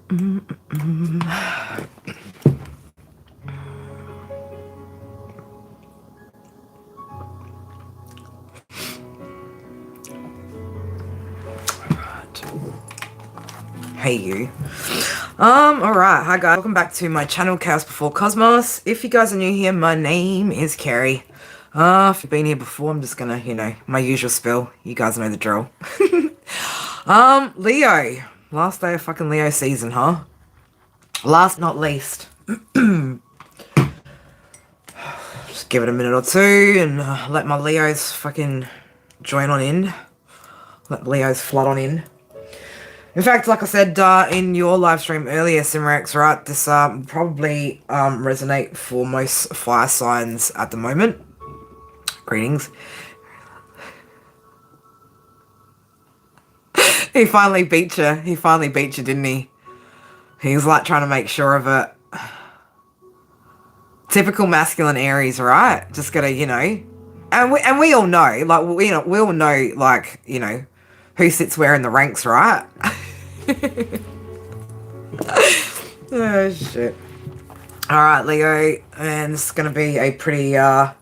Hey you. Alright, hi guys, welcome back to my channel, Chaos Before Cosmos. If you guys are new here, my name is Carrie. If you've been here before, I'm just gonna, my usual spill. You guys know the drill. Leo. Last day of fucking Leo season, huh? Last not least. Just give it a minute or two and let my Leos fucking join on in. Let Leos flood on in. In fact, like I said in your live stream earlier, Simrex, right, this will probably resonate for most fire signs at the moment. Greetings. He finally beat you. He finally beat you, didn't he? He was like trying to make sure of it. Typical masculine Aries, right? Just gotta, and we all know, like, we all know, like, who sits where in the ranks, right? Oh, shit. Alright, Leo, and this is going to be a pretty, well,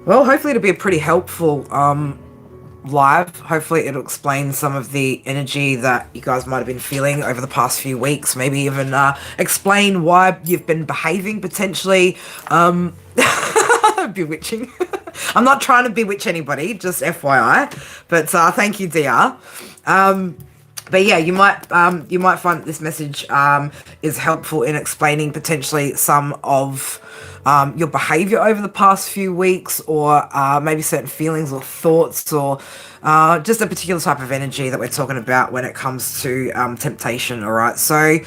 hopefully it'll be a pretty helpful, live. Hopefully it'll explain some of the energy that you guys might have been feeling over the past few weeks. Maybe even, explain why you've been behaving potentially, bewitching. I'm not trying to bewitch anybody, just FYI. But thank you, DR. But yeah, you might find that this message is helpful in explaining potentially some of your behavior over the past few weeks, or maybe certain feelings or thoughts, or just a particular type of energy that we're talking about when it comes to temptation. All right, so.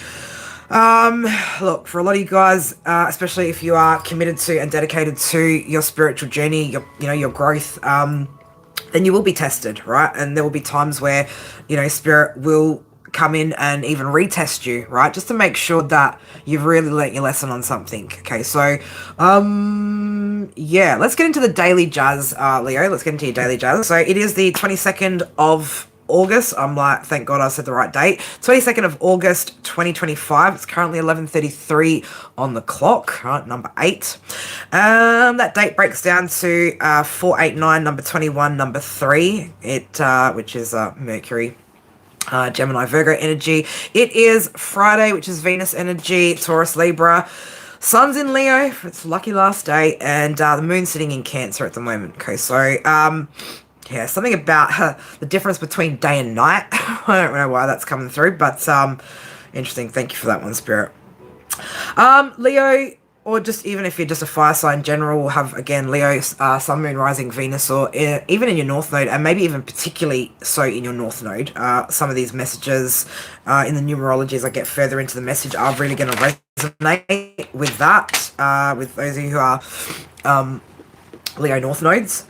Look, for a lot of you guys, especially if you are committed to and dedicated to your spiritual journey, your growth, then you will be tested, right? And there will be times where, spirit will come in and even retest you, right? Just to make sure that you've really learnt your lesson on something. Okay, so, yeah, let's get into the daily jazz, Leo. Let's get into your daily jazz. So it is the 22nd of August. I'm like, thank God I said the right date. 22nd of August 2025. It's currently 11:33 on the clock, right? Number 8. That date breaks down to 489, number 21, number 3. Which is Mercury, Gemini, Virgo energy. It is Friday, which is Venus energy, Taurus, Libra. Sun's in Leo for its lucky last day, and the moon's sitting in Cancer at the moment. Okay, so yeah, something about the difference between day and night. I don't know why that's coming through, but interesting. Thank you for that one, Spirit. Leo, or just even if you're just a fire sign in general, will have, again, Leo, Sun, Moon, Rising, Venus, or even in your North Node, and maybe even particularly so in your North Node. Some of these messages in the numerology, as I get further into the message, are really going to resonate with that, with those of you who are Leo North Nodes.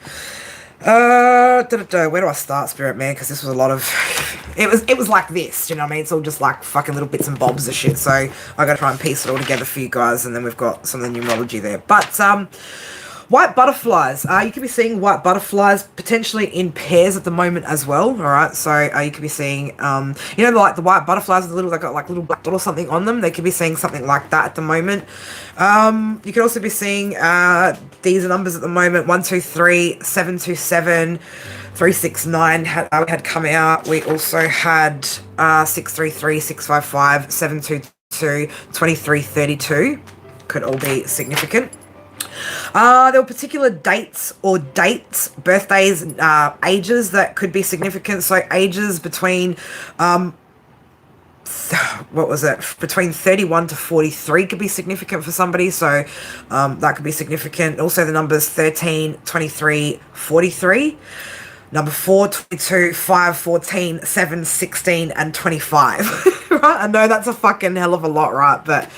Where do I start, Spirit, man? Because this was a lot of... It was like this, you know what I mean? It's all just like fucking little bits and bobs of shit. So I gotta try and piece it all together for you guys, and then we've got some of the numerology there. But, white butterflies. You could be seeing white butterflies potentially in pairs at the moment as well. All right, so you could be seeing, like the white butterflies, they got like little black dot or something on them. They could be seeing something like that at the moment. You could also be seeing these numbers at the moment: 123, 727, 369 had come out. We also had 633, 655, 722, 2332. Could all be significant. There were particular dates, birthdays, ages that could be significant. So ages between, between 31 to 43 could be significant for somebody. So that could be significant. Also the numbers 13, 23, 43. Number 4, 22, 5, 14, 7, 16, and 25. Right? I know that's a fucking hell of a lot, right? But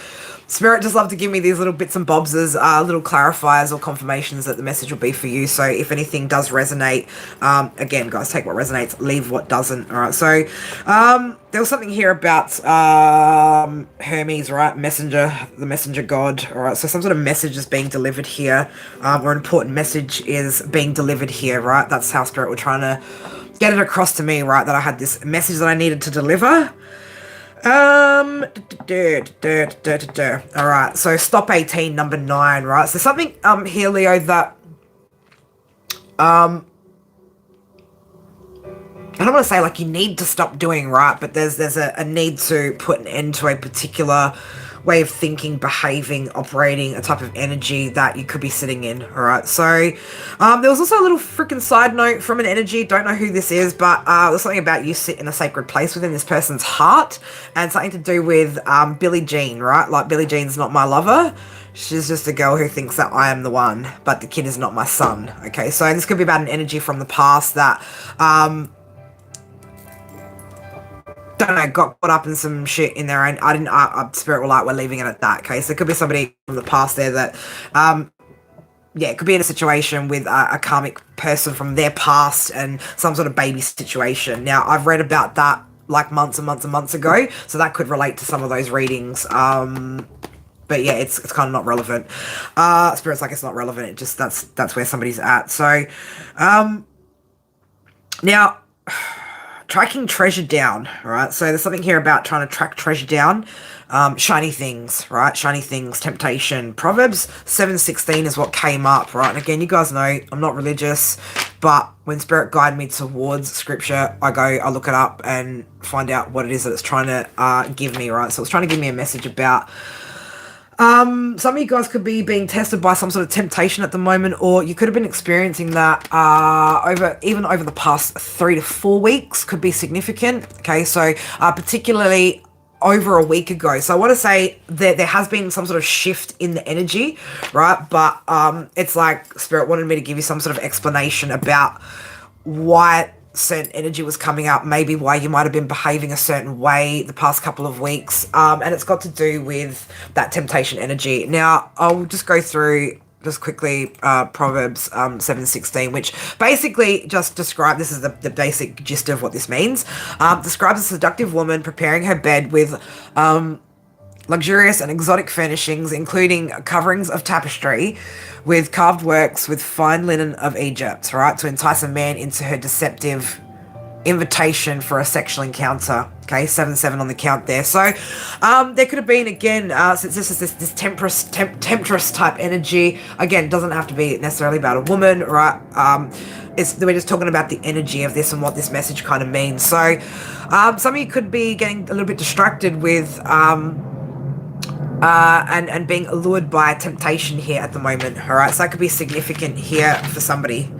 Spirit just love to give me these little bits and bobs as little clarifiers or confirmations that the message will be for you. So if anything does resonate, again, guys, take what resonates, leave what doesn't. All right. So there was something here about Hermes, right? The messenger god. All right. So some sort of message is being delivered here, or an important message is being delivered here, right? That's how Spirit were trying to get it across to me, right? That I had this message that I needed to deliver. All right, so stop 18, number 9, right? So something here, Leo, that I don't want to say like you need to stop doing, right? But there's a need to put an end to a particular way of thinking, behaving, operating, a type of energy that you could be sitting in. All right. So there was also a little freaking side note from an energy. Don't know who this is, but there's something about you sit in a sacred place within this person's heart, and something to do with Billie Jean, right? Like Billie Jean's not my lover. She's just a girl who thinks that I am the one, but the kid is not my son. Okay. So this could be about an energy from the past that don't know, got caught up in some shit in there, and I didn't, Spirit will like, we're leaving it at that, okay? So it could be somebody from the past there that, yeah, it could be in a situation with a karmic person from their past and some sort of baby situation. Now, I've read about that, like, months and months and months ago, so that could relate to some of those readings, but yeah, it's kind of not relevant. Spirit's like, it's not relevant, it just, that's where somebody's at. So, now, tracking treasure down, right? So there's something here about trying to track treasure down. Shiny things, right? Shiny things, temptation. Proverbs 7:16 is what came up, right? And again, you guys know I'm not religious, but when Spirit guided me towards scripture, I look it up and find out what it is that it's trying to give me, right? So it's trying to give me a message about some of you guys could be being tested by some sort of temptation at the moment, or you could have been experiencing that over the past 3 to 4 weeks could be significant. Okay, so particularly over a week ago. So I want to say that there has been some sort of shift in the energy, right? But it's like Spirit wanted me to give you some sort of explanation about why certain energy was coming up, maybe why you might have been behaving a certain way the past couple of weeks, and it's got to do with that temptation energy. Now, I'll just go through just quickly Proverbs 7:16, which basically just describe, this is the basic gist of what this means, describes a seductive woman preparing her bed with luxurious and exotic furnishings, including coverings of tapestry with carved works with fine linen of Egypt, right, to entice a man into her deceptive invitation for a sexual encounter. Okay, 7-7 on the count there. So there could have been, again, since this is this temptress type energy, again, doesn't have to be necessarily about a woman, right? We're just talking about the energy of this and what this message kind of means. So some of you could be getting a little bit distracted with and being allured by temptation here at the moment, all right? So that could be significant here for somebody.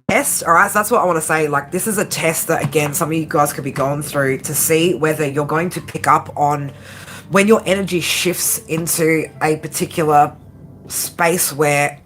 Test, all right? So that's what I want to say. Like, this is a test that, again, some of you guys could be going through to see whether you're going to pick up on when your energy shifts into a particular space where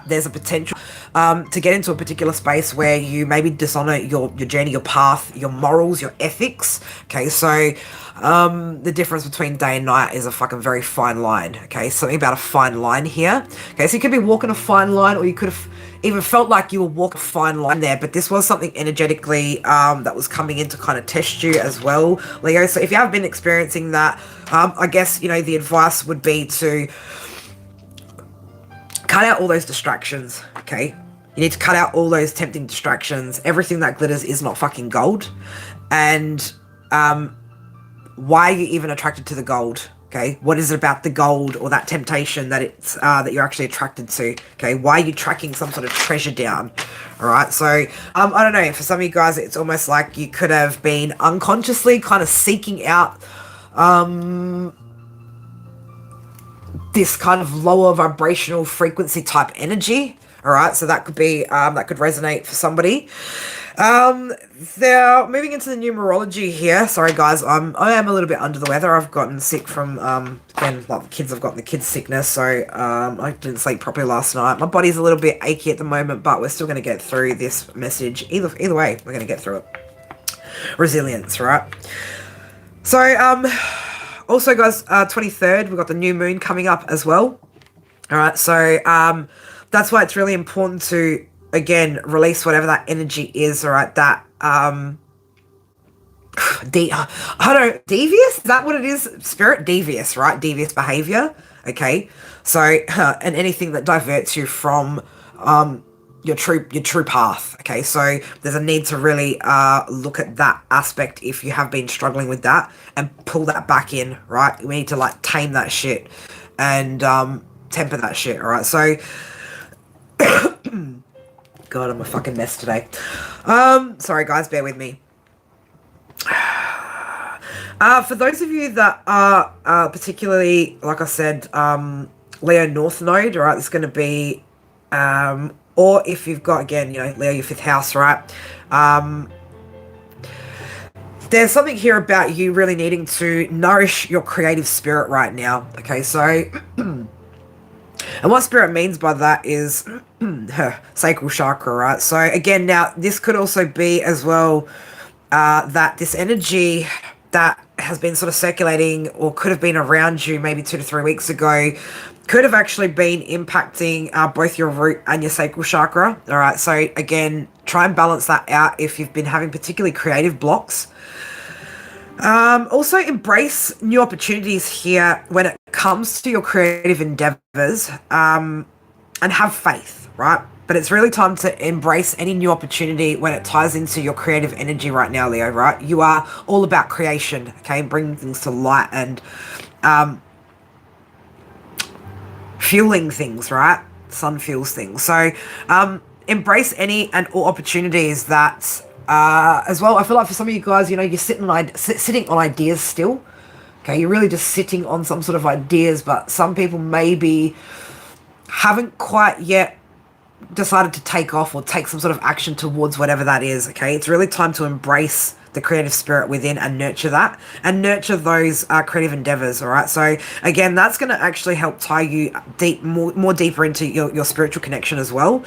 there's a potential to get into a particular space where you maybe dishonor your journey, your path, your morals, your ethics. Okay, so the difference between day and night is a fucking very fine line. Okay, something about a fine line here. Okay, so you could be walking a fine line, or you could have even felt like you were walking a fine line there, but this was something energetically that was coming in to kind of test you as well, Leo. So if you have been experiencing that, I guess, you know, the advice would be to cut out all those distractions, okay? You need to cut out all those tempting distractions. Everything that glitters is not fucking gold. And why are you even attracted to the gold? Okay, what is it about the gold or that temptation that it's that you're actually attracted to? Okay, why are you tracking some sort of treasure down? All right, so I don't know. For some of you guys, it's almost like you could have been unconsciously kind of seeking out this kind of lower vibrational frequency type energy. All right, so that could be that could resonate for somebody. They're moving into the numerology here. Sorry guys, I am a little bit under the weather. I've gotten sick from again, like the kids, I've gotten the kids sickness, so I didn't sleep properly last night. My body's a little bit achy at the moment, but we're still going to get through this message. Either way, we're going to get through it. Resilience, right? So also guys, 23rd, we've got the new moon coming up as well. All right, so that's why it's really important to, again, release whatever that energy is, all right, that, devious? Is that what it is? Spirit? Devious, right? Devious behavior, okay? So, and anything that diverts you from, your true path. Okay, so there's a need to really look at that aspect if you have been struggling with that and pull that back in, right? We need to like tame that shit and temper that shit. All right, so God, I'm a fucking mess today. Sorry guys, bear with me. For those of you that are particularly, like I said, Leo North Node, right, it's going to be, or if you've got, again, Leo, your 5th house, right, there's something here about you really needing to nourish your creative spirit right now, okay, so, and what spirit means by that is sacral chakra, right, so, again, now, this could also be, as well, that this energy that has been sort of circulating or could have been around you maybe 2 to 3 weeks ago could have actually been impacting both your root and your sacral chakra. All right, so again, try and balance that out if you've been having particularly creative blocks. Also embrace new opportunities here when it comes to your creative endeavors, and have faith, right? But it's really time to embrace any new opportunity when it ties into your creative energy right now, Leo, right? You are all about creation, okay? Bringing things to light and fueling things, right? Sun fuels things. So embrace any and all opportunities that, as well, I feel like for some of you guys, you're sitting on ideas still, okay? You're really just sitting on some sort of ideas, but some people maybe haven't quite yet decided to take off or take some sort of action towards whatever that is, okay? It's really time to embrace the creative spirit within and nurture that and nurture those creative endeavors, all right? So again, that's going to actually help tie you more deeper into your spiritual connection as well.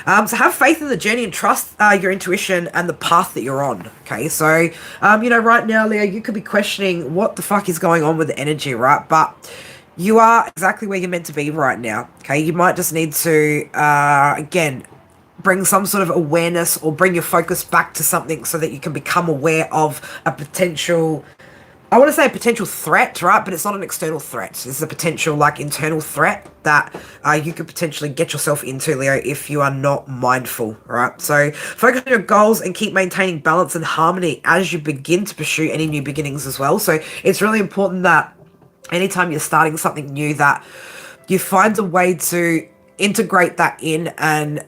So have faith in the journey and trust your intuition and the path that you're on, okay? So, right now, Leo, you could be questioning what the fuck is going on with the energy, right? But you are exactly where you're meant to be right now, okay? You might just need to, again, bring some sort of awareness or bring your focus back to something so that you can become aware of a potential, I want to say a potential threat, right? But it's not an external threat. This is a potential, like, internal threat that you could potentially get yourself into, Leo, if you are not mindful, right? So focus on your goals and keep maintaining balance and harmony as you begin to pursue any new beginnings as well. So it's really important that anytime you're starting something new, that you find a way to integrate that in and,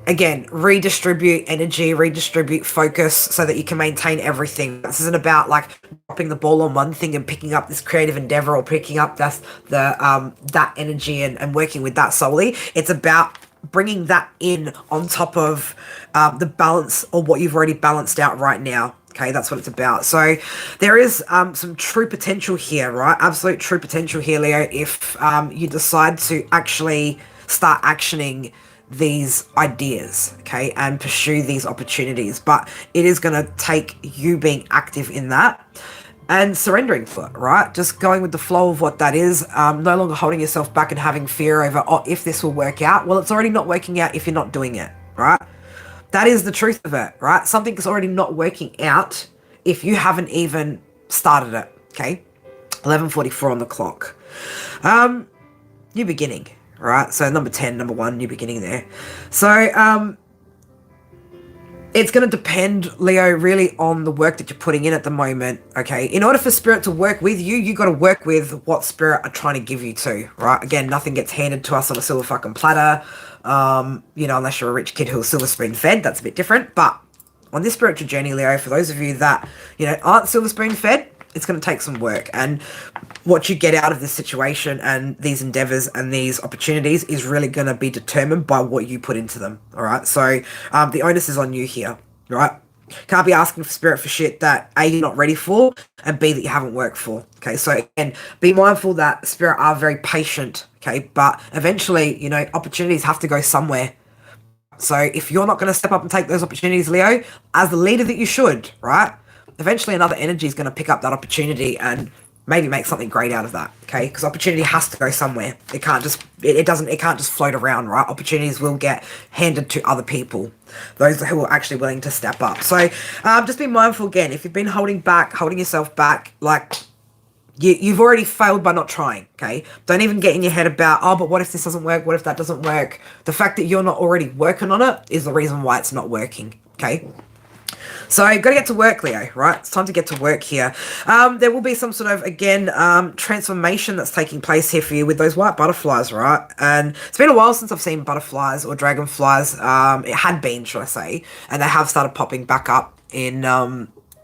again, redistribute energy, redistribute focus so that you can maintain everything. This isn't about like dropping the ball on one thing and picking up this creative endeavor or picking up that energy and working with that solely. It's about bringing that in on top of the balance or what you've already balanced out right now. Okay, that's what it's about. So there is some true potential here, right? Absolute true potential here, Leo, if you decide to actually start actioning these ideas, okay, and pursue these opportunities. But it is going to take you being active in that and surrendering for it, right? Just going with the flow of what that is, no longer holding yourself back and having fear over, if this will work out. Well, it's already not working out if you're not doing it, right? That is the truth of it, right? Something is already not working out if you haven't even started it, okay? 11:44 on the clock. New beginning, right? So number 10, number 1, new beginning there. So it's going to depend, Leo, really on the work that you're putting in at the moment, okay? In order for spirit to work with you, you got to work with what spirit are trying to give you to, right? Again, nothing gets handed to us on a silver fucking platter. Unless you're a rich kid who's silver spoon fed, that's a bit different. But on this spiritual journey, Leo, for those of you that, aren't silver spoon fed, it's going to take some work. And what you get out of this situation and these endeavors and these opportunities is really going to be determined by what you put into them. All right. So the onus is on you here, right? Can't be asking for spirit for shit that A, you're not ready for, and B, that you haven't worked for. Okay, so again, be mindful that spirit are very patient, okay, but eventually, opportunities have to go somewhere. So if you're not going to step up and take those opportunities, Leo, as the leader that you should, right, eventually another energy is going to pick up that opportunity and maybe make something great out of that, okay? Because opportunity has to go somewhere. It can't just, it can't just float around, right? Opportunities will get handed to other people, those who are actually willing to step up. So just be mindful again, if you've been holding yourself back, like, You've already failed by not trying, okay? Don't even get in your head about, oh, but what if this doesn't work? What if that doesn't work? The fact that you're not already working on it is the reason why it's not working, okay? So you've got to get to work, Leo, right? It's time to get to work here. There will be some sort of, again, transformation that's taking place here for you with those white butterflies, right? And it's been a while since I've seen butterflies or dragonflies. It had been, should I say, and they have started popping back up in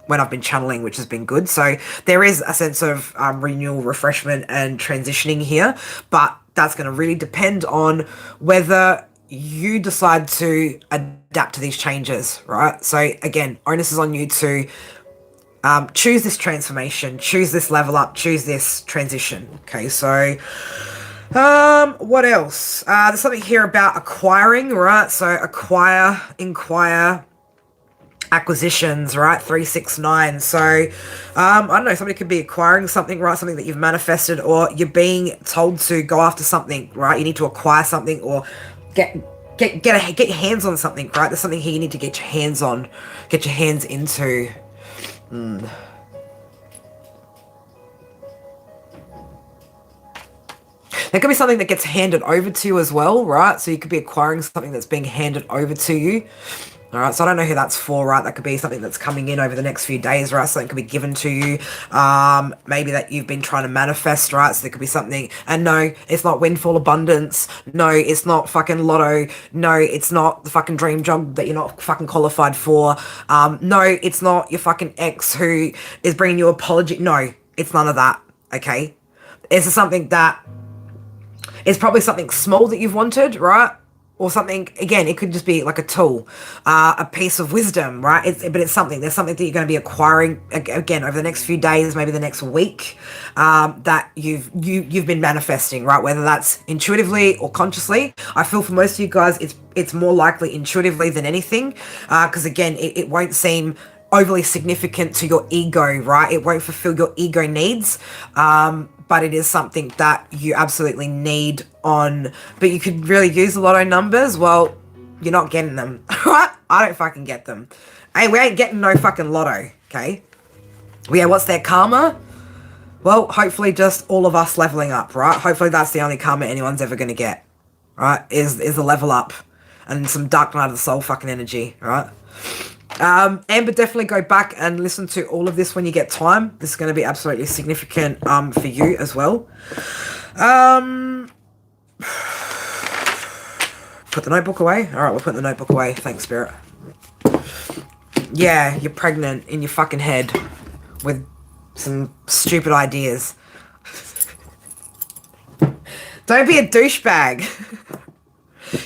when I've been channeling, which has been good. So there is a sense of renewal, refreshment, and transitioning here, but that's going to really depend on whether you decide to adapt to these changes, right? So again, onus is on you to choose this transformation, choose this level up, choose this transition. Okay, so what else? There's something here about acquiring, right? So acquire, inquire, acquisitions, right? 369. So I don't know, somebody could be acquiring something, right? Something that you've manifested, or you're being told to go after something, right? You need to acquire something, or get your hands on something, right? There's something here you need to get your hands on, get your hands into. There could be something that gets handed over to you as well, right? So you could be acquiring something that's being handed over to you. All right, so I don't know who that's for, right? That could be something that's coming in over the next few days, right? Something could be given to you. Maybe that you've been trying to manifest, right? So there could be something, and no, it's not windfall abundance. No, it's not fucking lotto. No, it's not the fucking dream job that you're not fucking qualified for. No, it's not your fucking ex who is bringing you apology. No, it's none of that, okay? It's something that is probably something small that you've wanted, right? Or something, again, it could just be like a tool, a piece of wisdom, right? But it's something, there's something that you're going to be acquiring, again, over the next few days, maybe the next week, that you've been manifesting, right? Whether that's intuitively or consciously. I feel for most of you guys, it's more likely intuitively than anything, because again, it won't seem overly significant to your ego, right? It won't fulfill your ego needs, but it is something that you absolutely need on, but you could really use the lotto numbers. Well, you're not getting them, right? I don't fucking get them. Hey, we ain't getting no fucking lotto, okay? Yeah, what's their karma? Well, hopefully just all of us leveling up, right? Hopefully that's the only karma anyone's ever going to get, right? Is a level up and some dark night of the soul fucking energy, right? Amber, definitely go back and listen to all of this when you get time. This is going to be absolutely significant for you as well. Put the notebook away. All right, we'll put the notebook away. Thanks, Spirit. Yeah, you're pregnant in your fucking head with some stupid ideas. Don't be a douchebag.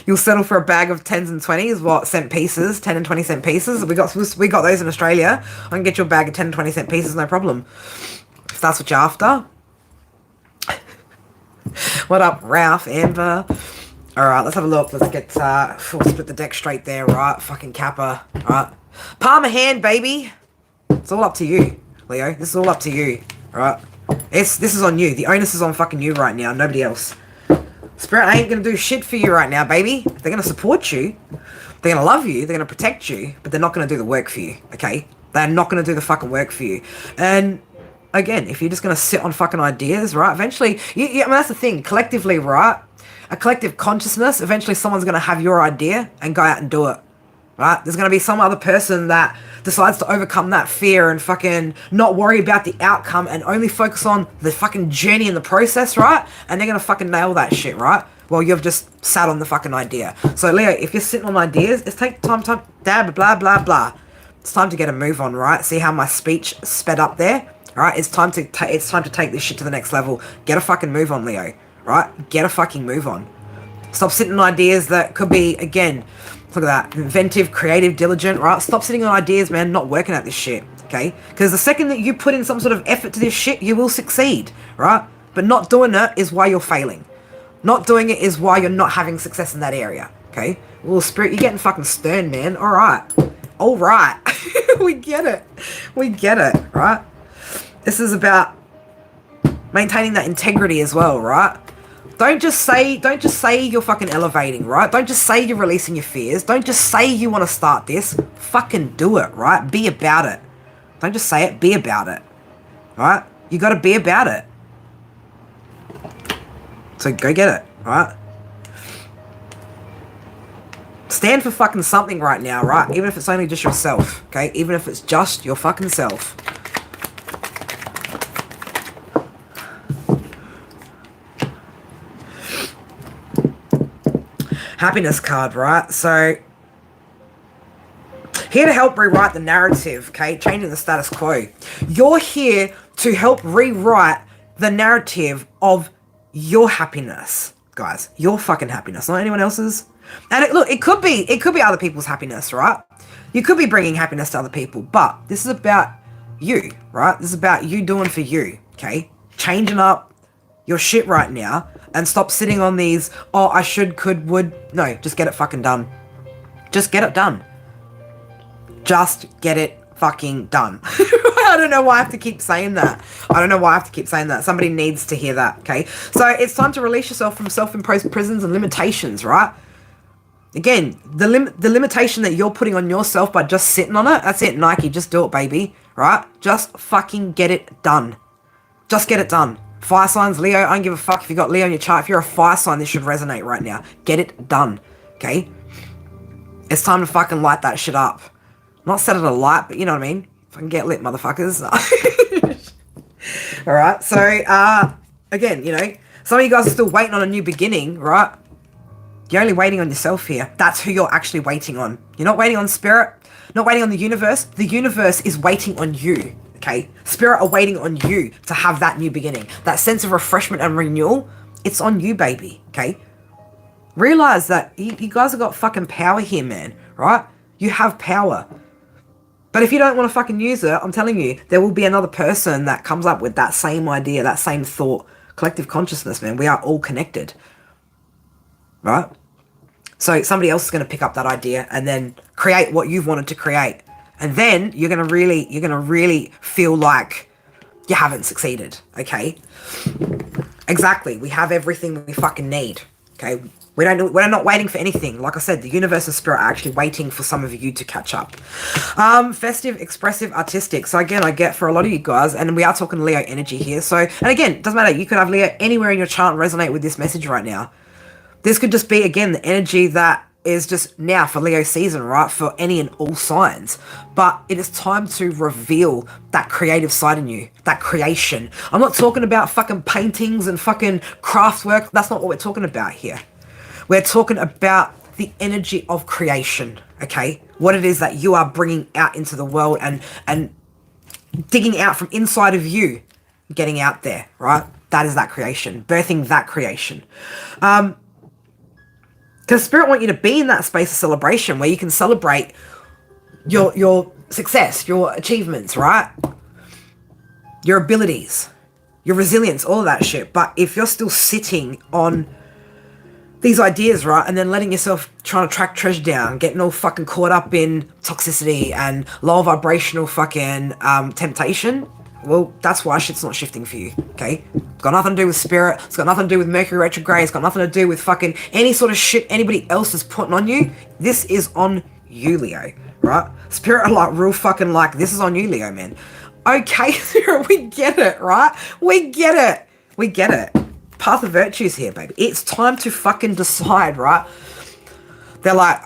You'll settle for a bag of 10s and 20s, what, cent pieces, 10 and 20 cent pieces. We got those in Australia. I can get you a bag of 10 and 20 cent pieces, no problem. If that's what you're after. What up, Ralph, Amber? Alright, let's have a look. Let's get, we'll split the deck straight there, right? Fucking Kappa, right? Palm a hand, baby. It's all up to you, Leo. This is all up to you, right? This is on you. The onus is on fucking you right now, nobody else. Spirit ain't gonna do shit for you right now, baby. They're gonna support you. They're gonna love you. They're gonna protect you. But they're not gonna do the work for you, okay? They're not gonna do the fucking work for you. And again, if you're just gonna sit on fucking ideas, right? Eventually, I mean, that's the thing. Collectively, right? A collective consciousness, eventually someone's gonna have your idea and go out and do it, right? There's gonna be some other person that decides to overcome that fear and fucking not worry about the outcome and only focus on the fucking journey and the process, right? And they're gonna fucking nail that shit, right? Well, you've just sat on the fucking idea. So, Leo, if you're sitting on ideas, it's take time, dab, blah, blah, blah. It's time to get a move on, right? See how my speech sped up there? All right, it's time to take this shit to the next level. Get a fucking move on, Leo, right? Get a fucking move on. Stop sitting on ideas that could be, again, look at that, inventive, creative, diligent, right? Stop sitting on ideas, man, not working at this shit, okay? Because the second that you put in some sort of effort to this shit, you will succeed, right? But not doing it is why you're failing. Not doing it is why you're not having success in that area, okay? Well, Spirit, you're getting fucking stern, man. All right. All right. We get it. We get it, right? This is about maintaining that integrity as well, right? Don't just say you're fucking elevating, right? Don't just say you're releasing your fears. Don't just say you want to start this. Fucking do it, right? Be about it. Don't just say it, be about it, right? You got to be about it. So go get it, right? Stand for fucking something right now, right? Even if it's only just yourself, okay? Even if it's just your fucking self. Happiness card, right? So, here to help rewrite the narrative, okay? Changing the status quo. You're here to help rewrite the narrative of your happiness, guys. Your fucking happiness, not anyone else's. And look, it could be other people's happiness, right? You could be bringing happiness to other people, but this is about you, right? This is about you doing for you, okay? Changing up your shit right now and stop sitting on these, oh, I should, could, would. No, just get it fucking done. Just get it done. Just get it fucking done. I don't know why I have to keep saying that. Somebody needs to hear that, okay? So it's time to release yourself from self-imposed prisons and limitations, right? Again, the limitation that you're putting on yourself by just sitting on it, that's it, Nike, just do it, baby, right? Just fucking get it done. Just get it done. Fire signs, Leo, I don't give a fuck if you got Leo on your chart. If you're a fire sign, this should resonate right now. Get it done, okay? It's time to fucking light that shit up. Not set it alight, but you know what I mean? Fucking get lit, motherfuckers. Alright, so, again, you know, some of you guys are still waiting on a new beginning, right? You're only waiting on yourself here. That's who you're actually waiting on. You're not waiting on spirit, not waiting on the universe. The universe is waiting on you, okay? Spirit are waiting on you to have that new beginning. That sense of refreshment and renewal, it's on you, baby, okay? Realize that you guys have got fucking power here, man, right? You have power. But if you don't want to fucking use it, I'm telling you, there will be another person that comes up with that same idea, that same thought. Collective consciousness, man. We are all connected. Right? So somebody else is going to pick up that idea and then create what you've wanted to create. And then you're going to really feel like you haven't succeeded. Okay? Exactly. We have everything we fucking need. Okay? We're not waiting for anything. Like I said, the universe and spirit are actually waiting for some of you to catch up. Festive, expressive, artistic. So again, I get for a lot of you guys, and we are talking Leo energy here. So, and again, it doesn't matter. You could have Leo anywhere in your chart and resonate with this message right now. This could just be, again, the energy that is just now for Leo season, right? For any and all signs. But it is time to reveal that creative side in you, that creation. I'm not talking about fucking paintings and fucking craft work. That's not what we're talking about here. We're talking about the energy of creation, okay? What it is that you are bringing out into the world and digging out from inside of you, getting out there, right? That is that creation, birthing that creation. Because Spirit want you to be in that space of celebration where you can celebrate your success, your achievements, right? Your abilities, your resilience, all of that shit. But if you're still sitting on these ideas, right, and then letting yourself trying to track treasure down, getting all fucking caught up in toxicity and low vibrational fucking temptation, well, that's why shit's not shifting for you, okay? It's got nothing to do with spirit. It's got nothing to do with Mercury retrograde. It's got nothing to do with fucking any sort of shit anybody else is putting on you. This is on you, Leo, right? Spirit are like real fucking like, this is on you, Leo, man. Okay, Spirit, we get it, right? We get it. We get it. Path of virtues here, baby. It's time to fucking decide, right? They're like,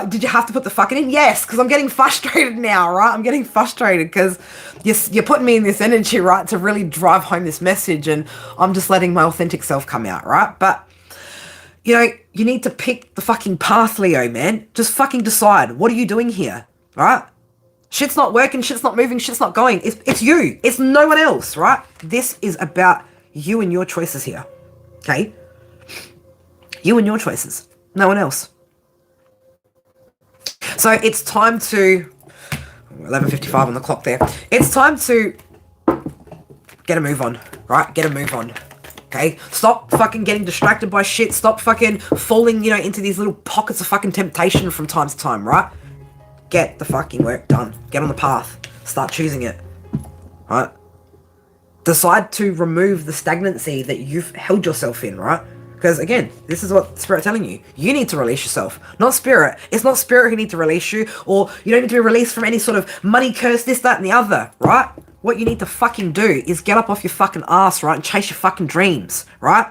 did you have to put the fucking in? Yes, because I'm getting frustrated now, right? I'm getting frustrated because you're putting me in this energy, right, to really drive home this message, and I'm just letting my authentic self come out, right? But, you know, you need to pick the fucking path, Leo, man. Just fucking decide. What are you doing here, right? Shit's not working, shit's not moving, shit's not going. It's you. It's no one else, right? This is about you and your choices here, okay? You and your choices. No one else. So it's time to, 11:55 on the clock there. It's time to get a move on, right? Get a move on, okay? Stop fucking getting distracted by shit. Stop fucking falling, you know, into these little pockets of fucking temptation from time to time, right? Get the fucking work done. Get on the path. Start choosing it, right? Decide to remove the stagnancy that you've held yourself in, right? Because again, this is what Spirit's telling you. You need to release yourself, not Spirit. It's not Spirit who needs to release you, or you don't need to be released from any sort of money curse, this, that, and the other, right? what you need to fucking do is get up off your fucking ass, right, and chase your fucking dreams, right?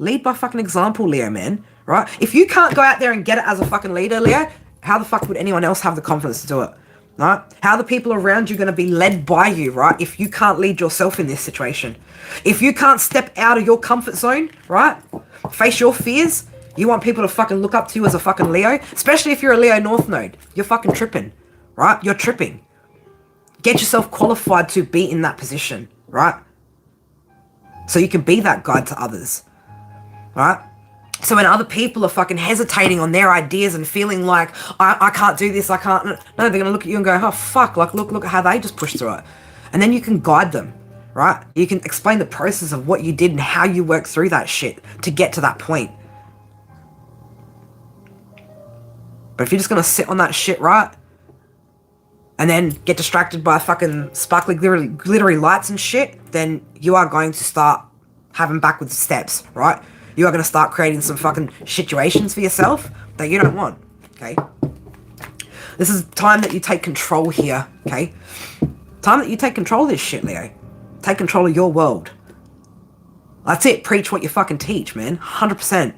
Lead by fucking example, Leo, man, right? If you can't go out there and get it as a fucking leader, Leo, how the fuck would anyone else have the confidence to do it, right? How are the people around you going to be led by you, right, if you can't lead yourself in this situation? If you can't step out of your comfort zone, right, face your fears, you want people to fucking look up to you as a fucking Leo, especially if you're a Leo North Node, you're fucking tripping, right? You're tripping. Get yourself qualified to be in that position, right? So you can be that guide to others, right? So when other people are fucking hesitating on their ideas and feeling like, I can't do this, I can't, no, they're going to look at you and go, oh, fuck, like, look at how they just pushed through it. And then you can guide them, right? You can explain the process of what you did and how you worked through that shit to get to that point. But if you're just going to sit on that shit, right, and then get distracted by fucking sparkly, glittery lights and shit, then you are going to start having backwards steps, right? You are going to start creating some fucking situations for yourself that you don't want, okay? This is time that you take control here, okay? Time that you take control of this shit, Leo. Take control of your world. That's it. Preach what you fucking teach, man. 100%.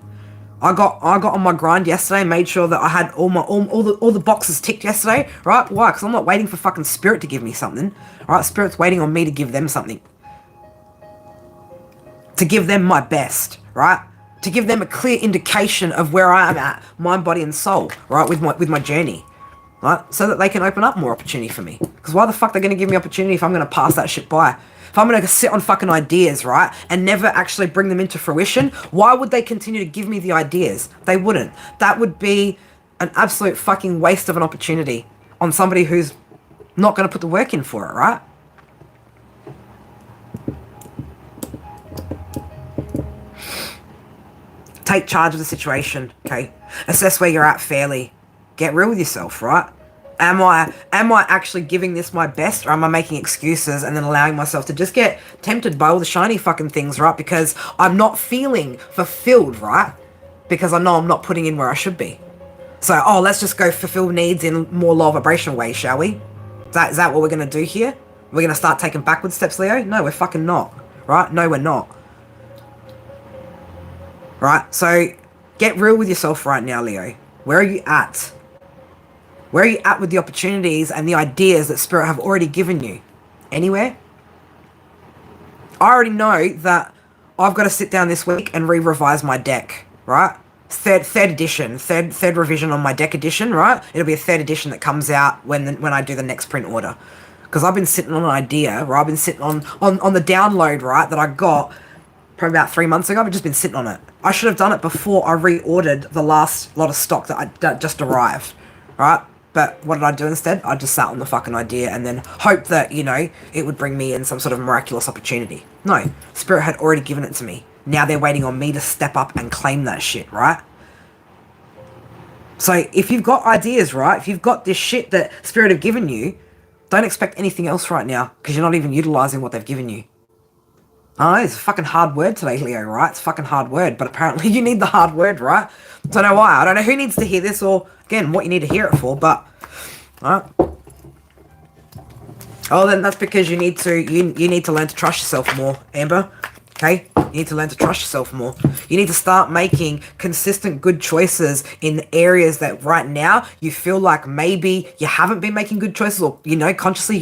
I got on my grind yesterday, made sure that I had all the boxes ticked yesterday, right? Why? Because I'm not waiting for fucking Spirit to give me something, right? Spirit's waiting on me to give them something. To give them my best, right? To give them a clear indication of where I am at, mind, body, and soul, right? With my journey, right? So that they can open up more opportunity for me. Because why the fuck they're going to give me opportunity if I'm going to pass that shit by? If I'm going to sit on fucking ideas, right, and never actually bring them into fruition, why would they continue to give me the ideas? They wouldn't. That would be an absolute fucking waste of an opportunity on somebody who's not going to put the work in for it, right? Take charge of the situation, okay? Assess where you're at fairly. Get real with yourself, right? Am I actually giving this my best, or am I making excuses and then allowing myself to just get tempted by all the shiny fucking things, right? Because I'm not feeling fulfilled, right? Because I know I'm not putting in where I should be. So, let's just go fulfill needs in more low vibrational ways, shall we? Is that what we're going to do here? We're going to start taking backward steps, Leo? No, we're fucking not, right? No, we're not. Right? So, get real with yourself right now, Leo. Where are you at? Where are you at with the opportunities and the ideas that Spirit have already given you? Anywhere? I already know that I've got to sit down this week and re-revise my deck, right? Third edition, third revision on my deck edition, right? It'll be a third edition that comes out when I do the next print order. Because I've been sitting on an idea, right? I've been sitting on the download, right, that I got probably about 3 months ago. I've just been sitting on it. I should have done it before I reordered the last lot of stock that just arrived, right? But what did I do instead? I just sat on the fucking idea and then hoped that, it would bring me in some sort of miraculous opportunity. No, Spirit had already given it to me. Now they're waiting on me to step up and claim that shit, right? So if you've got ideas, right? If you've got this shit that Spirit have given you, don't expect anything else right now because you're not even utilizing what they've given you. I know, it's a fucking hard word today, Leo, right? It's a fucking hard word, but apparently you need the hard word, right? Don't know why. I don't know who needs to hear this or, again, what you need to hear it for, but, alright. Then that's because you need to learn to trust yourself more, Amber. Okay? You need to learn to trust yourself more. You need to start making consistent good choices in areas that right now you feel like maybe you haven't been making good choices or, consciously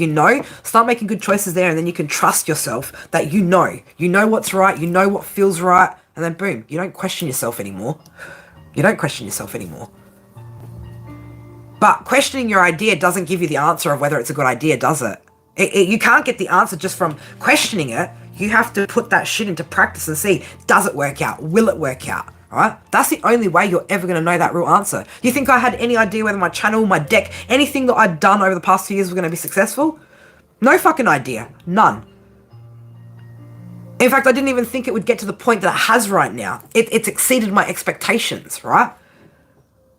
start making good choices there and then you can trust yourself that you know what's right, you know what feels right, and then boom, you don't question yourself anymore. You don't question yourself anymore. But questioning your idea doesn't give you the answer of whether it's a good idea, does it? You can't get the answer just from questioning it. You have to put that shit into practice and see, does it work out? Will it work out? Alright? That's the only way you're ever going to know that real answer. You think I had any idea whether my channel, my deck, anything that I'd done over the past 2 years was going to be successful? No fucking idea. None. In fact, I didn't even think it would get to the point that it has right now. It's exceeded my expectations, right?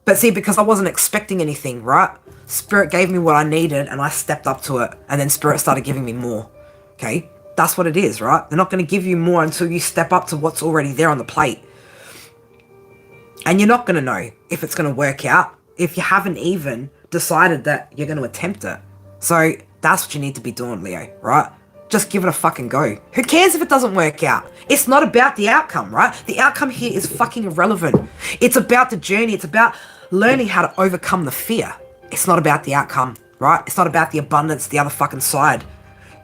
But see, because I wasn't expecting anything, right? Spirit gave me what I needed and I stepped up to it. And then Spirit started giving me more. Okay? That's what it is, right? They're not going to give you more until you step up to what's already there on the plate. And you're not going to know if it's going to work out if you haven't even decided that you're going to attempt it. So that's what you need to be doing, Leo, right? just give it a fucking go. Who cares if it doesn't work out? It's not about the outcome, right? The outcome here is fucking irrelevant. It's about the journey. It's about learning how to overcome the fear. It's not about the outcome, right? It's not about the abundance, the other fucking side.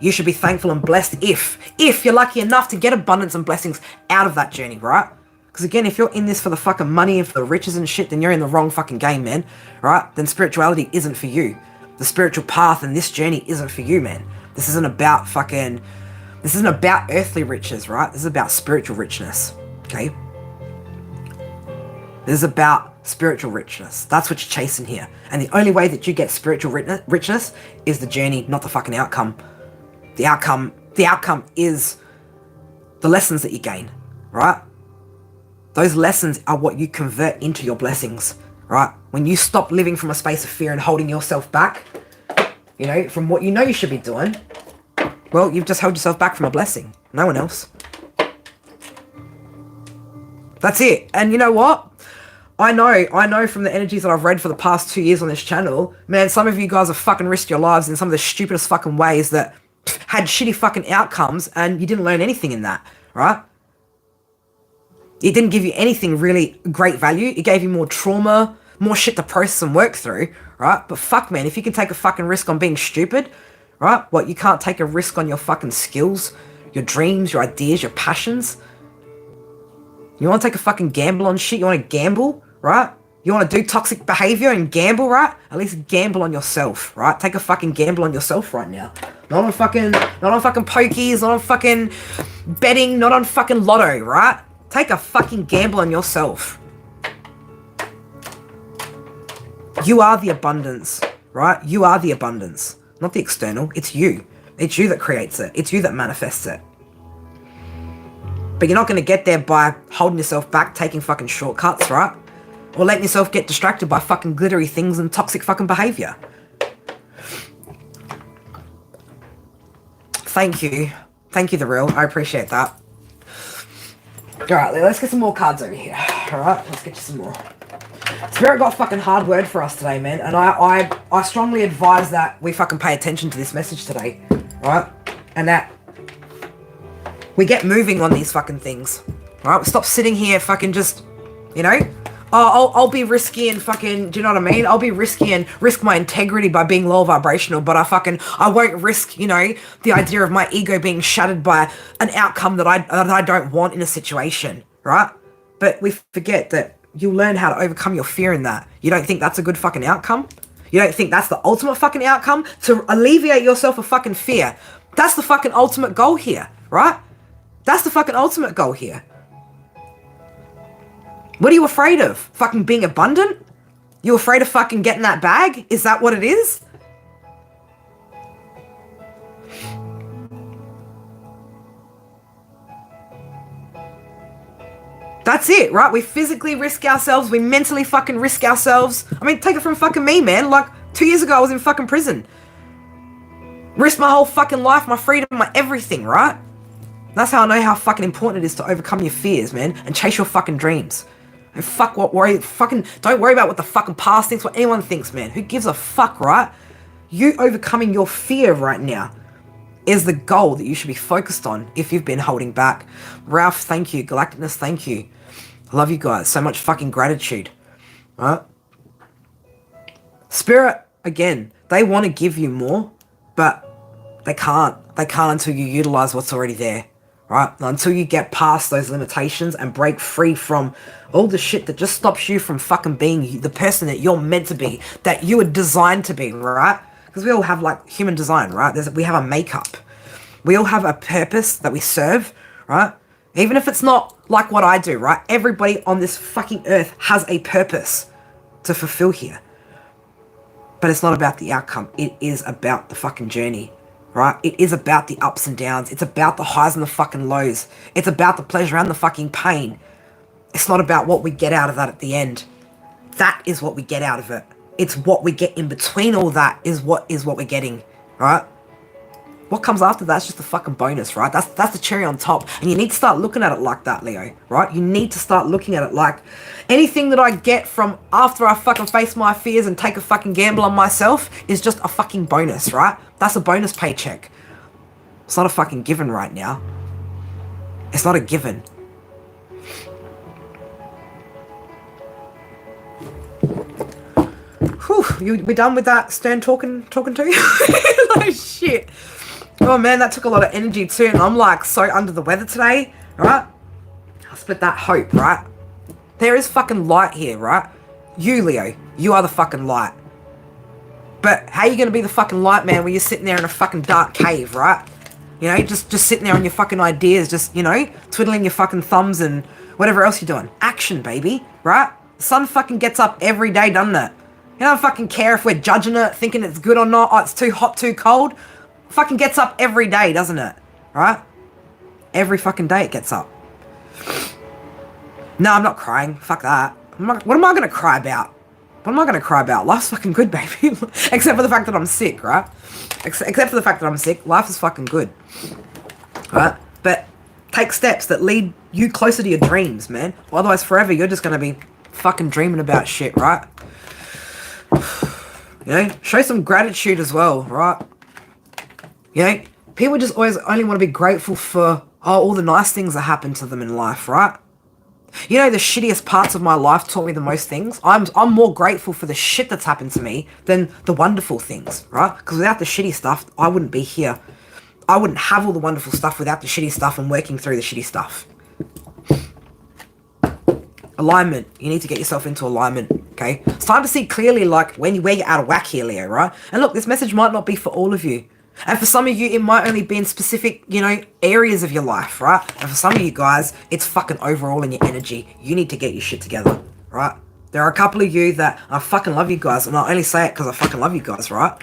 You should be thankful and blessed if you're lucky enough to get abundance and blessings out of that journey, right? Because again, if you're in this for the fucking money and for the riches and shit, then you're in the wrong fucking game, man, right? Then spirituality isn't for you. The spiritual path and this journey isn't for you, man. This isn't about earthly riches, right? This is about spiritual richness, okay? This is about spiritual richness. That's what you're chasing here. And the only way that you get spiritual richness is the journey, not the fucking outcome. The outcome is the lessons that you gain, right? Those lessons are what you convert into your blessings, right? When you stop living from a space of fear and holding yourself back, you know, from what you know you should be doing, well, you've just held yourself back from a blessing. No one else. That's it. And you know what? I know from the energies that I've read for the past 2 years on this channel, man, some of you guys have fucking risked your lives in some of the stupidest fucking ways that had shitty fucking outcomes, and you didn't learn anything in that, right? It didn't give you anything really great value. It gave you more trauma, more shit to process and work through, right? But fuck, man, if you can take a fucking risk on being stupid, right? What, you can't take a risk on your fucking skills, your dreams, your ideas, your passions? You want to take a fucking gamble on shit? You want to gamble, right? You want to do toxic behavior and gamble, right? At least gamble on yourself, right? Take a fucking gamble on yourself right now. Not on fucking pokies, not on fucking betting, not on fucking lotto, right? Take a fucking gamble on yourself. You are the abundance, right? You are the abundance, not the external. It's you. It's you that creates it. It's you that manifests it. But you're not going to get there by holding yourself back, taking fucking shortcuts, right? Or letting yourself get distracted by fucking glittery things and toxic fucking behavior. Thank you. Thank you, The Real. I appreciate that. Alright, let's get some more cards over here. Alright, let's get you some more. Spirit got a fucking hard word for us today, man. And I strongly advise that we fucking pay attention to this message today. Right? And that we get moving on these fucking things. Right? We stop sitting here fucking just, you know? Oh, I'll be risky and fucking, do you know what I mean? I'll be risky and risk my integrity by being low vibrational, but I won't risk, you know, the idea of my ego being shattered by an outcome that I don't want in a situation, right? But we forget that you'll learn how to overcome your fear in that. You don't think that's a good fucking outcome? You don't think that's the ultimate fucking outcome? To alleviate yourself of fucking fear. That's the fucking ultimate goal here, right? That's the fucking ultimate goal here. What are you afraid of? Fucking being abundant? You afraid of fucking getting that bag? Is that what it is? That's it, right? We physically risk ourselves. We mentally fucking risk ourselves. I mean, take it from fucking me, man. Like, 2 years ago, I was in fucking prison. Risked my whole fucking life, my freedom, my everything, right? That's how I know how fucking important it is to overcome your fears, man, and chase your fucking dreams. And don't worry about what the fucking past thinks, what anyone thinks, man. Who gives a fuck, right? You overcoming your fear right now is the goal that you should be focused on if you've been holding back. Ralph, thank you. Galacticness, thank you. I love you guys. So much fucking gratitude. Right? Spirit, again, they want to give you more, but they can't. They can't until you utilize what's already there. Right? Until you get past those limitations and break free from all the shit that just stops you from fucking being the person that you're meant to be, that you were designed to be, right? Because we all have, like, human design, right? We have a makeup. We all have a purpose that we serve, right? Even if it's not like what I do, right? Everybody on this fucking earth has a purpose to fulfill here. But it's not about the outcome. It is about the fucking journey. Right? It is about the ups and downs. It's about the highs and the fucking lows. It's about the pleasure and the fucking pain. It's not about what we get out of that at the end. That is what we get out of it. It's what we get in between all that is what we're getting. Right? What comes after that's just a fucking bonus, right? That's the cherry on top. And you need to start looking at it like that, Leo. Right? You need to start looking at it like anything that I get from after I fucking face my fears and take a fucking gamble on myself is just a fucking bonus, right? That's a bonus paycheck. It's not a fucking given right now. It's not a given. Whew, we done with that stern talking to you? Like, shit. Oh man, that took a lot of energy too, and I'm like so under the weather today, right? I'll split that hope, right? There is fucking light here, right? You, Leo, you are the fucking light. But how are you gonna be the fucking light, man, when you're sitting there in a fucking dark cave, right? You know, just sitting there on your fucking ideas, just, you know, twiddling your fucking thumbs and whatever else you're doing. Action, baby, right? The sun fucking gets up every day, doesn't it? You don't fucking care if we're judging it, thinking it's good or not. Oh, it's too hot, too cold. Fucking gets up every day, doesn't it? Right? Every fucking day it gets up. No, I'm not crying. Fuck that. What am I gonna cry about? What am I gonna cry about? Life's fucking good, baby. Except for the fact that I'm sick, right? Except for the fact that I'm sick, life is fucking good. Right? But take steps that lead you closer to your dreams, man. Otherwise, forever, you're just gonna be fucking dreaming about shit, right? You know, show some gratitude as well, right? You know, people just always only want to be grateful for all the nice things that happen to them in life, right? You know, the shittiest parts of my life taught me the most things. I'm more grateful for the shit that's happened to me than the wonderful things, right? Because without the shitty stuff, I wouldn't be here. I wouldn't have all the wonderful stuff without the shitty stuff and working through the shitty stuff. Alignment. You need to get yourself into alignment, okay? It's time to see clearly, like, where you're out of whack here, Leo, right? And look, this message might not be for all of you. And for some of you, it might only be in specific, you know, areas of your life, right? And for some of you guys, it's fucking overall in your energy. You need to get your shit together, right? There are a couple of you that I fucking love you guys, and I only say it because I fucking love you guys, right?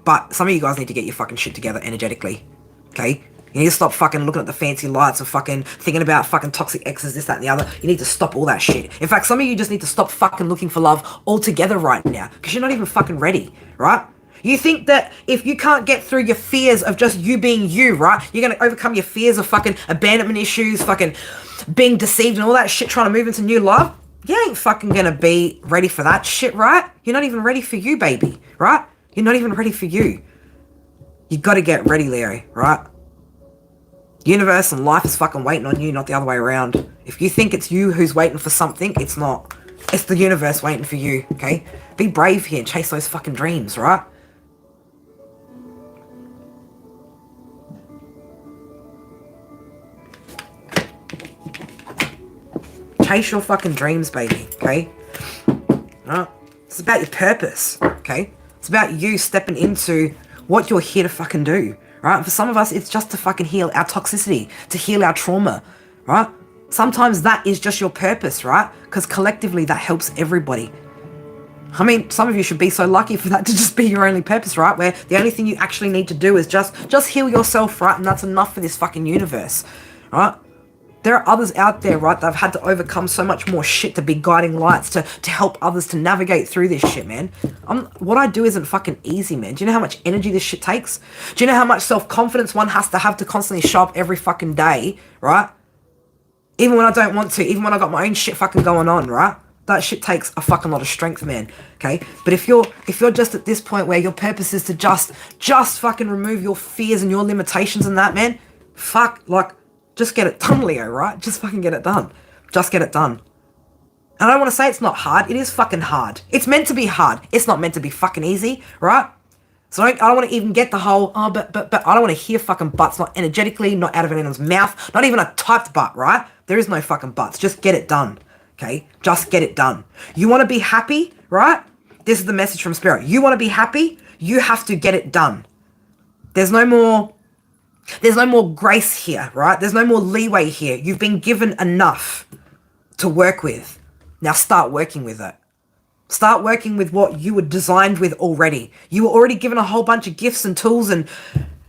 But some of you guys need to get your fucking shit together energetically, okay? You need to stop fucking looking at the fancy lights and fucking thinking about fucking toxic exes, this, that, and the other. You need to stop all that shit. In fact, some of you just need to stop fucking looking for love altogether right now, because you're not even fucking ready, right? You think that if you can't get through your fears of just you being you, right? You're going to overcome your fears of fucking abandonment issues, fucking being deceived and all that shit, trying to move into new love? You ain't fucking going to be ready for that shit, right? You're not even ready for you, baby, right? You're not even ready for you. You got to get ready, Leo, right? Universe and life is fucking waiting on you, not the other way around. If you think it's you who's waiting for something, it's not. It's the universe waiting for you, okay? Be brave here and chase those fucking dreams, right? Chase your fucking dreams, baby, okay? Right? It's about your purpose, okay? It's about you stepping into what you're here to fucking do, right? For some of us, it's just to fucking heal our toxicity, to heal our trauma, right? Sometimes that is just your purpose, right? Because collectively, that helps everybody. I mean, some of you should be so lucky for that to just be your only purpose, right? Where the only thing you actually need to do is just heal yourself, right? And that's enough for this fucking universe, right? There are others out there, right, that have had to overcome so much more shit to be guiding lights, to help others to navigate through this shit, man. What I do isn't fucking easy, man. Do you know how much energy this shit takes? Do you know how much self-confidence one has to have to constantly show up every fucking day, right? Even when I don't want to, even when I got my own shit fucking going on, right? That shit takes a fucking lot of strength, man, okay? But if you're just at this point where your purpose is to just fucking remove your fears and your limitations and that, man, fuck, like, just get it done, Leo, right? Just fucking get it done. Just get it done. And I don't want to say it's not hard. It is fucking hard. It's meant to be hard. It's not meant to be fucking easy, right? So I don't want to even get the whole, but I don't want to hear fucking buts, not energetically, not out of anyone's mouth, not even a typed butt, right? There is no fucking buts. Just get it done, okay? Just get it done. You want to be happy, right? This is the message from Spirit. You want to be happy? You have to get it done. There's no more grace here, right? There's no more leeway here. You've been given enough to work with. Now start working with it. Start working with what you were designed with already. You were already given a whole bunch of gifts and tools and,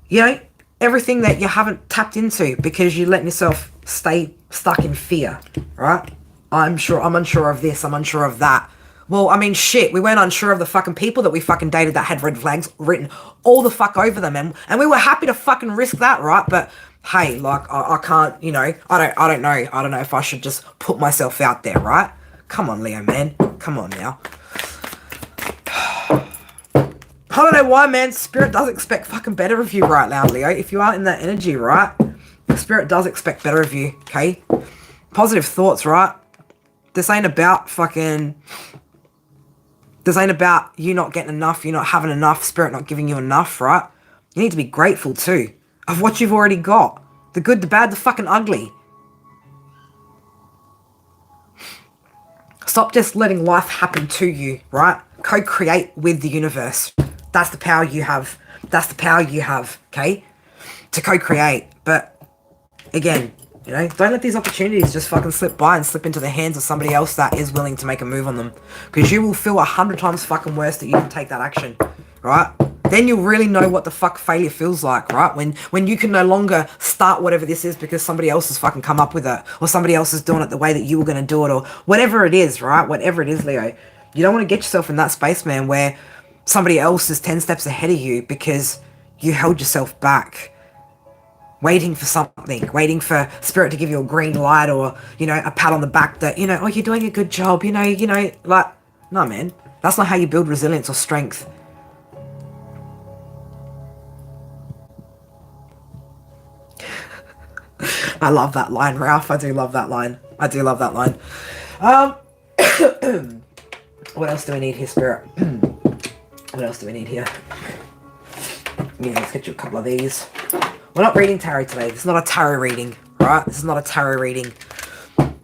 you know, everything that you haven't tapped into because you're letting yourself stay stuck in fear, right? I'm unsure of this, I'm unsure of that. Well, I mean, shit, we weren't unsure of the fucking people that we fucking dated that had red flags written all the fuck over them, and we were happy to fucking risk that, right? But hey, like, I can't, you know, I don't know if I should just put myself out there, right? Come on, Leo, man. Come on now. I don't know why, man. Spirit does expect fucking better of you right now, Leo. If you are in that energy, right? Spirit does expect better of you, okay? Positive thoughts, right? This ain't about you not getting enough, you not having enough, Spirit not giving you enough, right? You need to be grateful, too, of what you've already got. The good, the bad, the fucking ugly. Stop just letting life happen to you, right? Co-create with the universe. That's the power you have. That's the power you have, okay? To co-create. But, again, you know, don't let these opportunities just fucking slip by and slip into the hands of somebody else that is willing to make a move on them. Because you will feel 100 times fucking worse that you can take that action, right? Then you'll really know what the fuck failure feels like, right? When you can no longer start whatever this is because somebody else has fucking come up with it, or somebody else is doing it the way that you were going to do it, or whatever it is, right? Whatever it is, Leo. You don't want to get yourself in that space, man, where somebody else is 10 steps ahead of you because you held yourself back. Waiting for something, waiting for Spirit to give you a green light or, you know, a pat on the back that, you know, oh, you're doing a good job, you know, like, no, man. That's not how you build resilience or strength. I love that line, Ralph. I do love that line. I do love that line. What else do we need here, Spirit? What else do we need here? Yeah, let's get you a couple of these. We're not reading tarot today. This is not a tarot reading, right? This is not a tarot reading.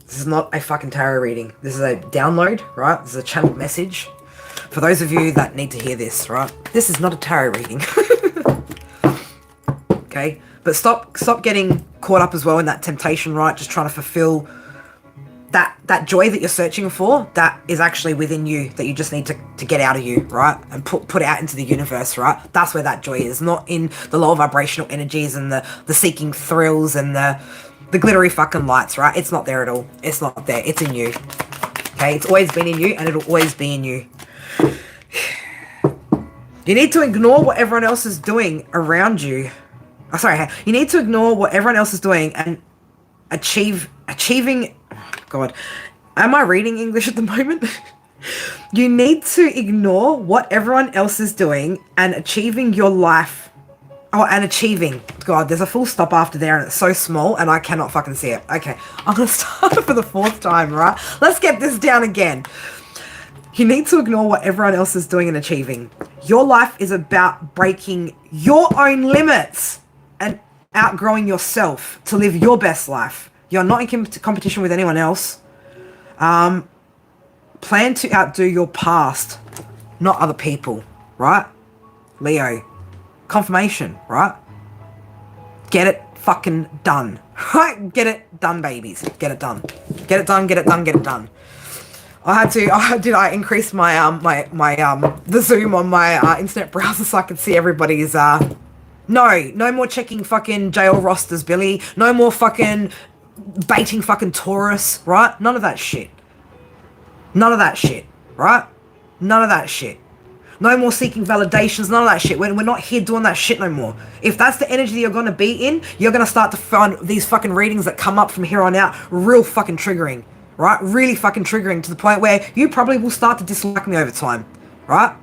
This is not a fucking tarot reading. This is a download, right? This is a channeled message. For those of you that need to hear this, right? This is not a tarot reading. Okay? But stop getting caught up as well in that temptation, right? Just trying to fulfill that joy that you're searching for, that is actually within you, that you just need to get out of you, right? And put it out into the universe, right? That's where that joy is, not in the lower vibrational energies and the seeking thrills and the glittery fucking lights, right? It's not there at all. It's not there. It's in you. Okay? It's always been in you and it'll always be in you. You need to ignore what everyone else is doing around you. Oh, sorry. You need to ignore what everyone else is doing and achieving... God, am I reading English at the moment? You need to ignore what everyone else is doing and achieving your life. Oh, and achieving. God, there's a full stop after there and it's so small and I cannot fucking see it. Okay, I'm going to start for the 4th time, right? Let's get this down again. You need to ignore what everyone else is doing and achieving. Your life is about breaking your own limits and outgrowing yourself to live your best life. You're not in competition with anyone else. Plan to outdo your past, not other people, right? Leo. Confirmation, right? Get it fucking done. Right? Get it done, babies. Get it done. Get it done, get it done, get it done. I increased my the zoom on my internet browser so I could see everybody's no more checking fucking jail rosters, Billy. No more fucking baiting fucking Taurus, right? None of that shit. None of that shit, right? None of that shit. No more seeking validations, none of that shit. We're not here doing that shit no more. If that's the energy that you're going to be in, you're going to start to find these fucking readings that come up from here on out real fucking triggering, right? Really fucking triggering to the point where you probably will start to dislike me over time, right?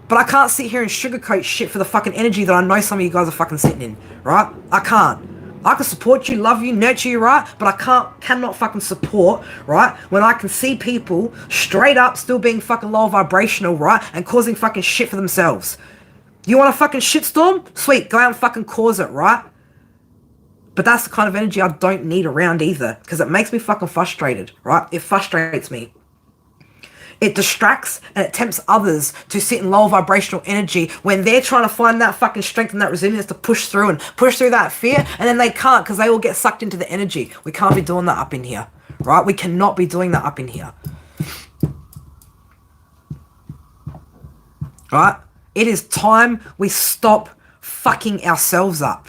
But I can't sit here and sugarcoat shit for the fucking energy that I know some of you guys are fucking sitting in, right? I can't. I can support you, love you, nurture you, right? But I cannot fucking support, right? When I can see people straight up still being fucking low vibrational, right? And causing fucking shit for themselves. You want a fucking shitstorm? Sweet, go out and fucking cause it, right? But that's the kind of energy I don't need around either. Because it makes me fucking frustrated, right? It frustrates me. It distracts and it tempts others to sit in low vibrational energy when they're trying to find that fucking strength and that resilience to push through that fear, and then they can't because they all get sucked into the energy. We can't be doing that up in here, right? We cannot be doing that up in here. Right? It is time we stop fucking ourselves up.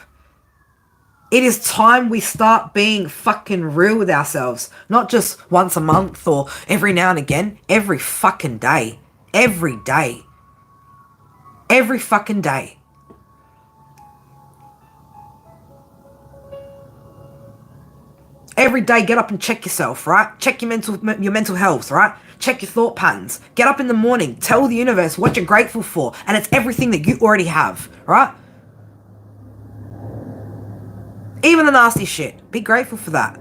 It is time we start being fucking real with ourselves. Not just once a month or every now and again. Every fucking day. Every day. Every fucking day. Every day, get up and check yourself, right? Check your mental health, right? Check your thought patterns. Get up in the morning. Tell the universe what you're grateful for. And it's everything that you already have, right? Even the nasty shit. Be grateful for that.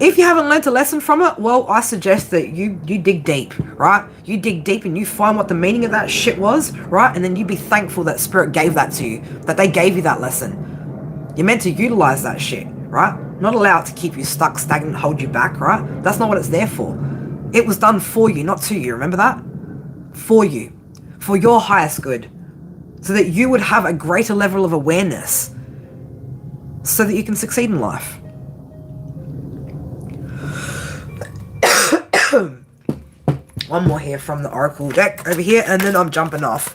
If you haven't learned a lesson from it, well, I suggest that you dig deep, right? You dig deep and you find what the meaning of that shit was, right? And then you be thankful that Spirit gave that to you, that they gave you that lesson. You're meant to utilize that shit, right? Not allow it to keep you stuck, stagnant, hold you back, right? That's not what it's there for. It was done for you, not to you. Remember that? For you. For your highest good. So that you would have a greater level of awareness. So that you can succeed in life. One more here from the Oracle deck over here, and then I'm jumping off.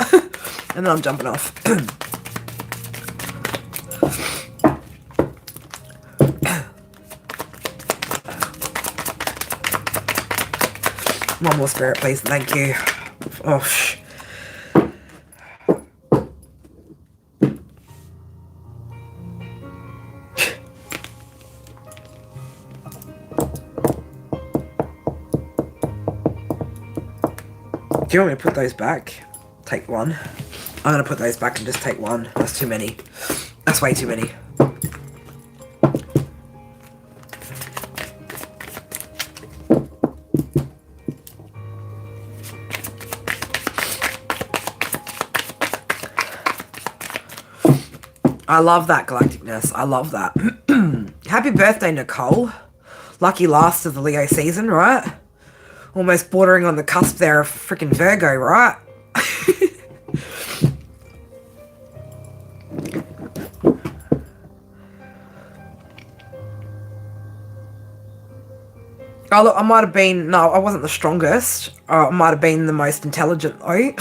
One more Spirit, please. Thank you. Oh, shh. Do you want me to put those back? Take one. I'm going to put those back and just take one. That's too many. That's way too many. I love that galacticness. I love that. Happy birthday, Nicole. Lucky last of the Leo season, right? Almost bordering on the cusp there of freaking Virgo, right? Oh, look, I might have been... No, I wasn't the strongest. I might have been the most intelligent, though.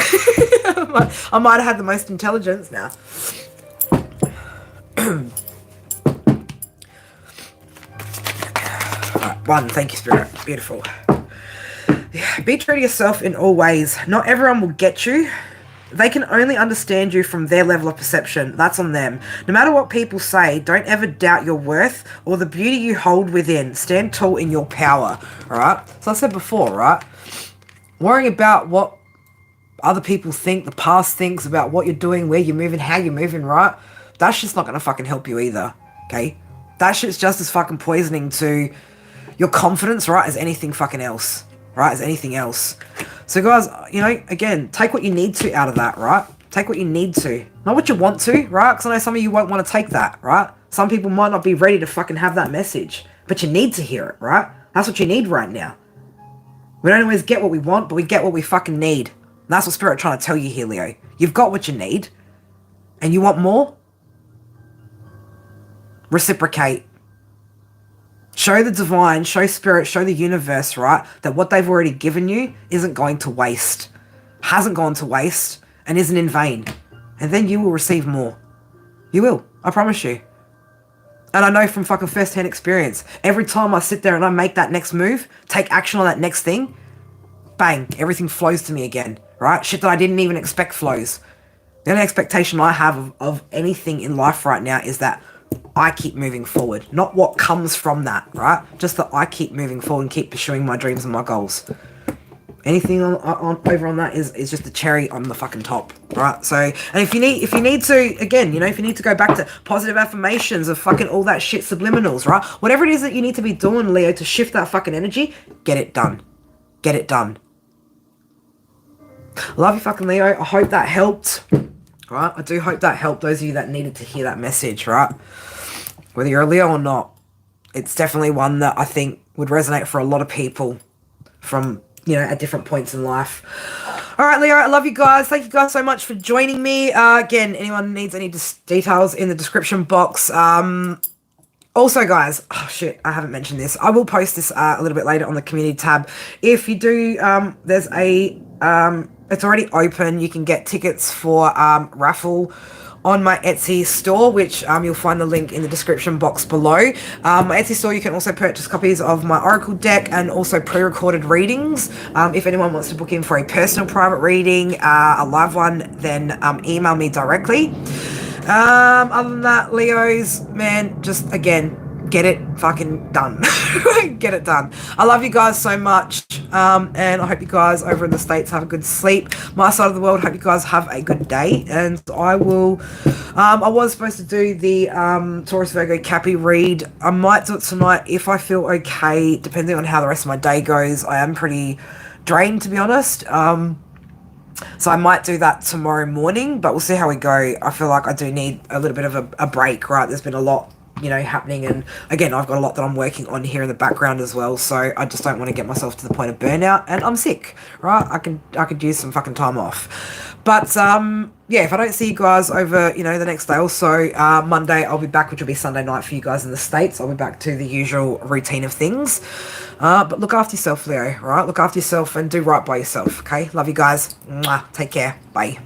I might have had the most intelligence now. Alright, one. Thank you, Spirit. Beautiful. Be true to yourself in all ways. Not everyone will get you. They can only understand you from their level of perception. That's on them. No matter what people say, don't ever doubt your worth or the beauty you hold within. Stand tall in your power. Alright? So I said before, right? Worrying about what other people think, the past thinks about what you're doing, where you're moving, how you're moving, right? That shit's not gonna fucking help you either. Okay? That shit's just as fucking poisoning to your confidence, right, as anything fucking else. Right, as anything else. So guys, you know, again, take what you need to out of that, right? Take what you need to. Not what you want to, right? Because I know some of you won't want to take that, right? Some people might not be ready to fucking have that message. But you need to hear it, right? That's what you need right now. We don't always get what we want, but we get what we fucking need. And that's what Spirit trying to tell you here, Leo. You've got what you need. And you want more? Reciprocate. Show the divine, show Spirit, show the universe, right, that what they've already given you isn't going to waste, hasn't gone to waste, and isn't in vain. And then you will receive more. You will. I promise you. And I know from fucking first-hand experience, every time I sit there and I make that next move, take action on that next thing, bang, everything flows to me again, right? Shit that I didn't even expect flows. The only expectation I have of anything in life right now is that I keep moving forward, not what comes from that, right? Just that I keep moving forward and keep pursuing my dreams and my goals. Anything over on that is just the cherry on the fucking top, right? So, and if you need to, again, you know, if you need to go back to positive affirmations of fucking all that shit subliminals, right? Whatever it is that you need to be doing, Leo, to shift that fucking energy, get it done. Get it done. Love you, fucking Leo. I hope that helped. Right? I do hope that helped those of you that needed to hear that message, right? Whether you're a Leo or not, it's definitely one that I think would resonate for a lot of people from, you know, at different points in life. All right, Leo, I love you guys. Thank you guys so much for joining me. Again, anyone needs any details in the description box. Also, guys, oh shit, I haven't mentioned this. I will post this a little bit later on the community tab. If you do, there's a... it's already open. You can get tickets for raffle on my Etsy store, which you'll find the link in the description box below. My Etsy store, you can also purchase copies of my Oracle deck and also pre-recorded readings. If anyone wants to book in for a personal private reading, a live one, then email me directly. Other than that, Leos, man, just again, get it fucking done. Get it done. I love you guys so much. And I hope you guys over in the States have a good sleep. My side of the world, hope you guys have a good day. And I will, I was supposed to do the Taurus Virgo Cappy read. I might do it tonight if I feel okay, depending on how the rest of my day goes. I am pretty drained, to be honest. So I might do that tomorrow morning, but we'll see how we go. I feel like I do need a little bit of a break, right? There's been a lot, happening, and again, I've got a lot that I'm working on here in the background as well, so I just don't want to get myself to the point of burnout, and I'm sick, right? I could use some fucking time off. But yeah, if I don't see you guys over, the next day or so, Monday I'll be back, which will be Sunday night for you guys in the States. I'll be back to the usual routine of things. But look after yourself, Leo, right? Look after yourself and do right by yourself, okay? Love you guys. Mwah. Take care. Bye.